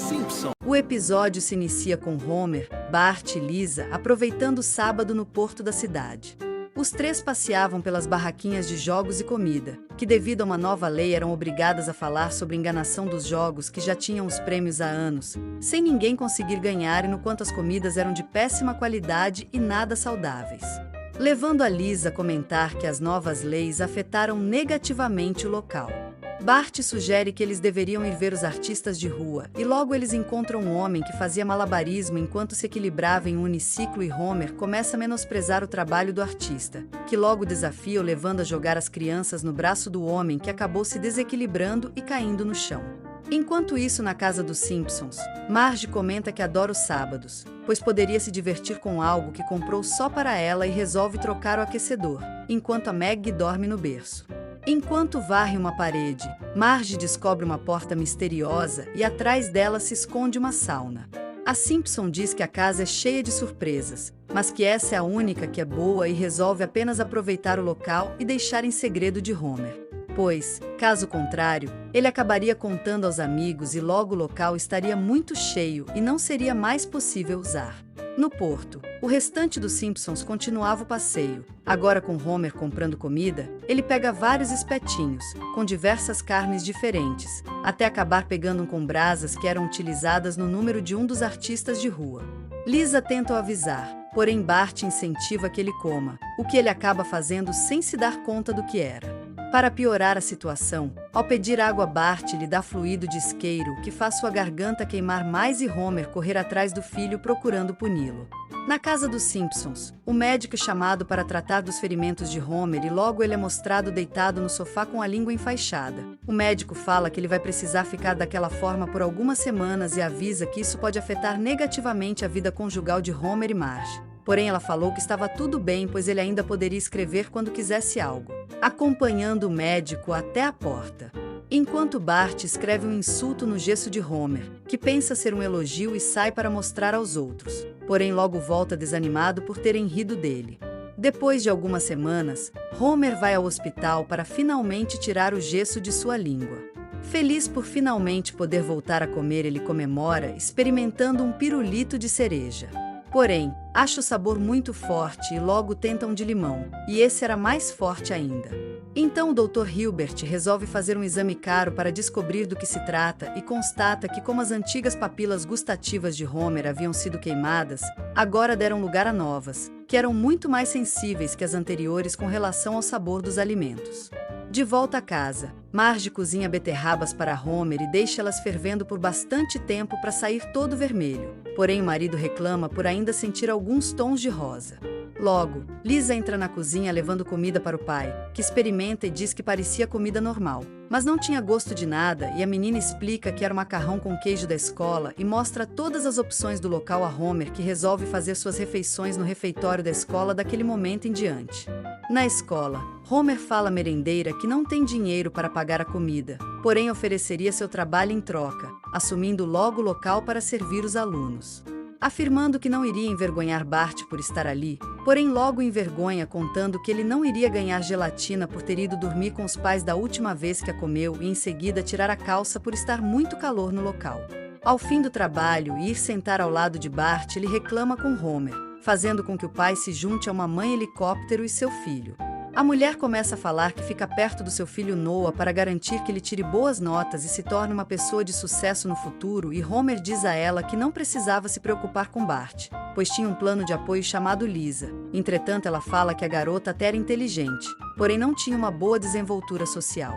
Simpson. O episódio se inicia com Homer, Bart e Lisa aproveitando o sábado no porto da cidade. Os três passeavam pelas barraquinhas de jogos e comida, que devido a uma nova lei eram obrigadas a falar sobre a enganação dos jogos que já tinham os prêmios há anos, sem ninguém conseguir ganhar e no quanto as comidas eram de péssima qualidade e nada saudáveis. Levando a Lisa a comentar que as novas leis afetaram negativamente o local. Bart sugere que eles deveriam ir ver os artistas de rua, e logo eles encontram um homem que fazia malabarismo enquanto se equilibrava em um uniciclo e Homer começa a menosprezar o trabalho do artista, que logo desafia o levando a jogar as crianças no braço do homem que acabou se desequilibrando e caindo no chão. Enquanto isso, na casa dos Simpsons, Marge comenta que adora os sábados, pois poderia se divertir com algo que comprou só para ela e resolve trocar o aquecedor, enquanto a Maggie dorme no berço. Enquanto varre uma parede, Marge descobre uma porta misteriosa e atrás dela se esconde uma sauna. A Simpson diz que a casa é cheia de surpresas, mas que essa é a única que é boa e resolve apenas aproveitar o local e deixar em segredo de Homer. Pois, caso contrário, ele acabaria contando aos amigos e logo o local estaria muito cheio e não seria mais possível usar. No porto, o restante dos Simpsons continuava o passeio. Agora com Homer comprando comida, ele pega vários espetinhos, com diversas carnes diferentes, até acabar pegando um com brasas que eram utilizadas no número de um dos artistas de rua. Lisa tenta o avisar, porém Bart incentiva que ele coma, o que ele acaba fazendo sem se dar conta do que era. Para piorar a situação, ao pedir água, Bart lhe dá fluido de isqueiro que faz sua garganta queimar mais e Homer correr atrás do filho procurando puni-lo. Na casa dos Simpsons, o médico é chamado para tratar dos ferimentos de Homer e logo ele é mostrado deitado no sofá com a língua enfaixada. O médico fala que ele vai precisar ficar daquela forma por algumas semanas e avisa que isso pode afetar negativamente a vida conjugal de Homer e Marge. Porém, ela falou que estava tudo bem, pois ele ainda poderia escrever quando quisesse algo, acompanhando o médico até a porta. Enquanto Bart escreve um insulto no gesso de Homer, que pensa ser um elogio e sai para mostrar aos outros, porém logo volta desanimado por terem rido dele. Depois de algumas semanas, Homer vai ao hospital para finalmente tirar o gesso de sua língua. Feliz por finalmente poder voltar a comer, ele comemora experimentando um pirulito de cereja. Porém, acha o sabor muito forte e logo tenta um de limão, e esse era mais forte ainda. Então o Dr. Hilbert resolve fazer um exame caro para descobrir do que se trata e constata que como as antigas papilas gustativas de Homer haviam sido queimadas, agora deram lugar a novas, que eram muito mais sensíveis que as anteriores com relação ao sabor dos alimentos. De volta a casa, Marge cozinha beterrabas para Homer e deixa elas fervendo por bastante tempo para sair todo vermelho. Porém, o marido reclama por ainda sentir alguns tons de rosa. Logo, Lisa entra na cozinha levando comida para o pai, que experimenta e diz que parecia comida normal, mas não tinha gosto de nada, e a menina explica que era o macarrão com queijo da escola e mostra todas as opções do local a Homer, que resolve fazer suas refeições no refeitório da escola daquele momento em diante. Na escola, Homer fala à merendeira que não tem dinheiro para pagar a comida, porém ofereceria seu trabalho em troca, assumindo logo o local para servir os alunos. Afirmando que não iria envergonhar Bart por estar ali, porém logo envergonha contando que ele não iria ganhar gelatina por ter ido dormir com os pais da última vez que a comeu e em seguida tirar a calça por estar muito calor no local. Ao fim do trabalho e ir sentar ao lado de Bart, ele reclama com Homer, fazendo com que o pai se junte a uma mãe helicóptero e seu filho. A mulher começa a falar que fica perto do seu filho Noah para garantir que ele tire boas notas e se torne uma pessoa de sucesso no futuro, e Homer diz a ela que não precisava se preocupar com Bart, pois tinha um plano de apoio chamado Lisa. Entretanto, ela fala que a garota até era inteligente, porém não tinha uma boa desenvoltura social.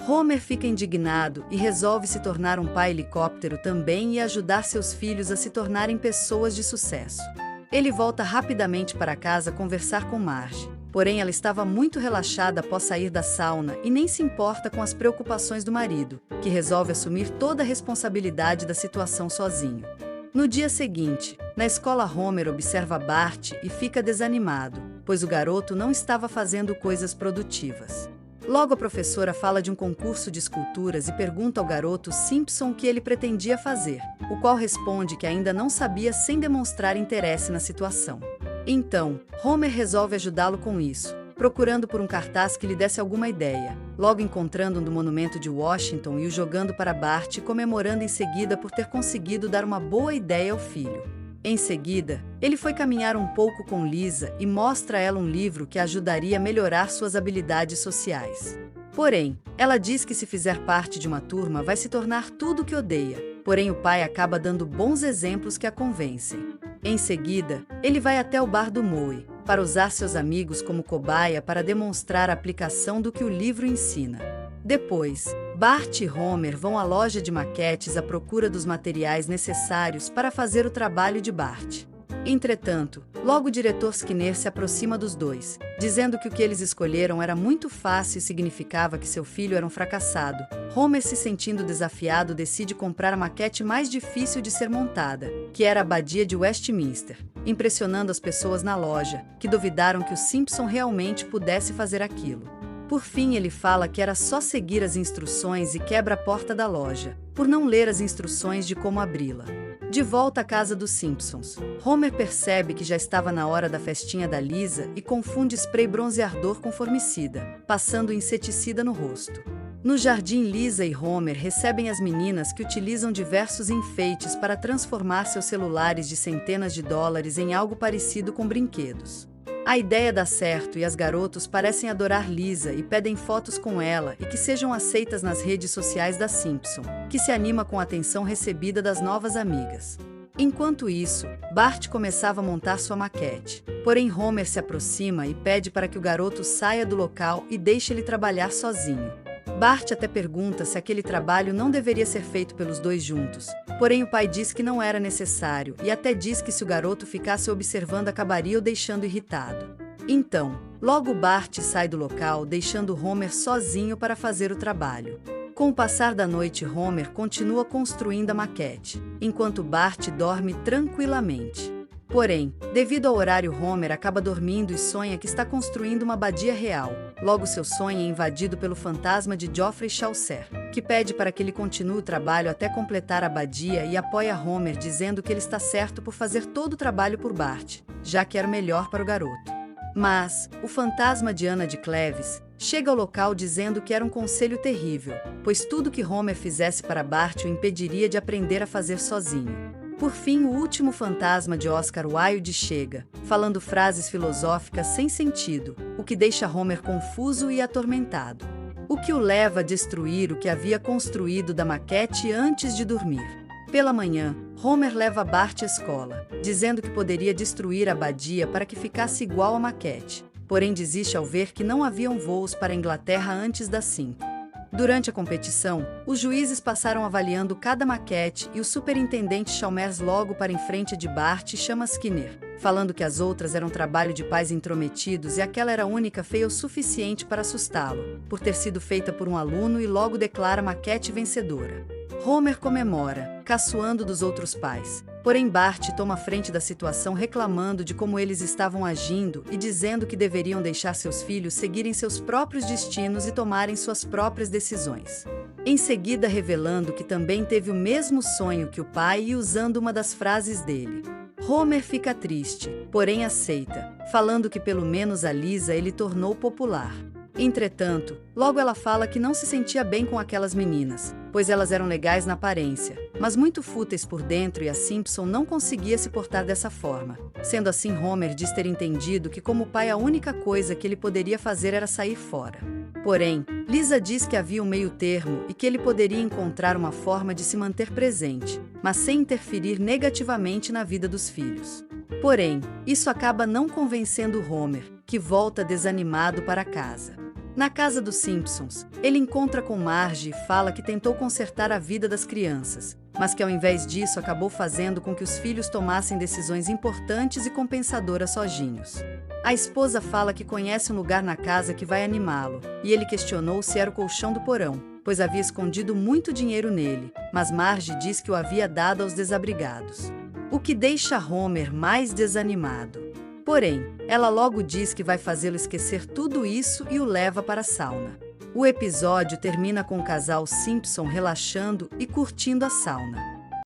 Homer fica indignado e resolve se tornar um pai helicóptero também e ajudar seus filhos a se tornarem pessoas de sucesso. Ele volta rapidamente para casa conversar com Marge. Porém, ela estava muito relaxada após sair da sauna e nem se importa com as preocupações do marido, que resolve assumir toda a responsabilidade da situação sozinho. No dia seguinte, na escola, Homer observa Bart e fica desanimado, pois o garoto não estava fazendo coisas produtivas. Logo a professora fala de um concurso de esculturas e pergunta ao garoto Simpson o que ele pretendia fazer, o qual responde que ainda não sabia sem demonstrar interesse na situação. Então, Homer resolve ajudá-lo com isso, procurando por um cartaz que lhe desse alguma ideia, logo encontrando um do monumento de Washington e o jogando para Bart, comemorando em seguida por ter conseguido dar uma boa ideia ao filho. Em seguida, ele foi caminhar um pouco com Lisa e mostra a ela um livro que a ajudaria a melhorar suas habilidades sociais. Porém, ela diz que se fizer parte de uma turma vai se tornar tudo o que odeia, porém o pai acaba dando bons exemplos que a convencem. Em seguida, ele vai até o bar do Moe, para usar seus amigos como cobaia para demonstrar a aplicação do que o livro ensina. Depois, Bart e Homer vão à loja de maquetes à procura dos materiais necessários para fazer o trabalho de Bart. Entretanto, logo o diretor Skinner se aproxima dos dois, dizendo que o que eles escolheram era muito fácil e significava que seu filho era um fracassado. Homer, se sentindo desafiado, decide comprar a maquete mais difícil de ser montada, que era a Abadia de Westminster, impressionando as pessoas na loja, que duvidaram que o Simpson realmente pudesse fazer aquilo. Por fim, ele fala que era só seguir as instruções e quebra a porta da loja, por não ler as instruções de como abri-la. De volta à casa dos Simpsons, Homer percebe que já estava na hora da festinha da Lisa e confunde spray bronzeador com formicida, passando inseticida no rosto. No jardim, Lisa e Homer recebem as meninas que utilizam diversos enfeites para transformar seus celulares de centenas de dólares em algo parecido com brinquedos. A ideia dá certo e as garotos parecem adorar Lisa e pedem fotos com ela e que sejam aceitas nas redes sociais da Simpson, que se anima com a atenção recebida das novas amigas. Enquanto isso, Bart começava a montar sua maquete, porém Homer se aproxima e pede para que o garoto saia do local e deixe ele trabalhar sozinho. Bart até pergunta se aquele trabalho não deveria ser feito pelos dois juntos, porém o pai diz que não era necessário e até diz que se o garoto ficasse observando acabaria o deixando irritado. Então, logo Bart sai do local, deixando Homer sozinho para fazer o trabalho. Com o passar da noite, Homer continua construindo a maquete, enquanto Bart dorme tranquilamente. Porém, devido ao horário, Homer acaba dormindo e sonha que está construindo uma abadia real. Logo, seu sonho é invadido pelo fantasma de Geoffrey Chaucer, que pede para que ele continue o trabalho até completar a abadia e apoia Homer, dizendo que ele está certo por fazer todo o trabalho por Bart, já que era o melhor para o garoto. Mas, o fantasma de Ana de Cleves chega ao local dizendo que era um conselho terrível, pois tudo que Homer fizesse para Bart o impediria de aprender a fazer sozinho. Por fim, o último fantasma de Oscar Wilde chega, falando frases filosóficas sem sentido, o que deixa Homer confuso e atormentado. O que o leva a destruir o que havia construído da maquete antes de dormir. Pela manhã, Homer leva Bart à escola, dizendo que poderia destruir a abadia para que ficasse igual à maquete, porém desiste ao ver que não haviam voos para a Inglaterra antes das 5. Durante a competição, os juízes passaram avaliando cada maquete e o superintendente Chalmers logo para em frente de Bart chama Skinner, falando que as outras eram trabalho de pais intrometidos e aquela era a única feia o suficiente para assustá-lo, por ter sido feita por um aluno, e logo declara a maquete vencedora. Homer comemora, caçoando dos outros pais. Porém, Bart toma frente da situação reclamando de como eles estavam agindo e dizendo que deveriam deixar seus filhos seguirem seus próprios destinos e tomarem suas próprias decisões. Em seguida, revelando que também teve o mesmo sonho que o pai e usando uma das frases dele. Homer fica triste, porém aceita, falando que pelo menos a Lisa ele tornou popular. Entretanto, logo ela fala que não se sentia bem com aquelas meninas, pois elas eram legais na aparência, mas muito fúteis por dentro, e a Simpson não conseguia se portar dessa forma. Sendo assim, Homer diz ter entendido que como pai a única coisa que ele poderia fazer era sair fora. Porém, Lisa diz que havia um meio termo e que ele poderia encontrar uma forma de se manter presente, mas sem interferir negativamente na vida dos filhos. Porém, isso acaba não convencendo Homer, que volta desanimado para casa. Na casa dos Simpsons, ele encontra com Marge e fala que tentou consertar a vida das crianças, mas que ao invés disso acabou fazendo com que os filhos tomassem decisões importantes e compensadoras sozinhos. A esposa fala que conhece um lugar na casa que vai animá-lo, e ele questionou se era o colchão do porão, pois havia escondido muito dinheiro nele, mas Marge diz que o havia dado aos desabrigados. O que deixa Homer mais desanimado. Porém, ela logo diz que vai fazê-lo esquecer tudo isso e o leva para a sauna. O episódio termina com o casal Simpson relaxando e curtindo a sauna.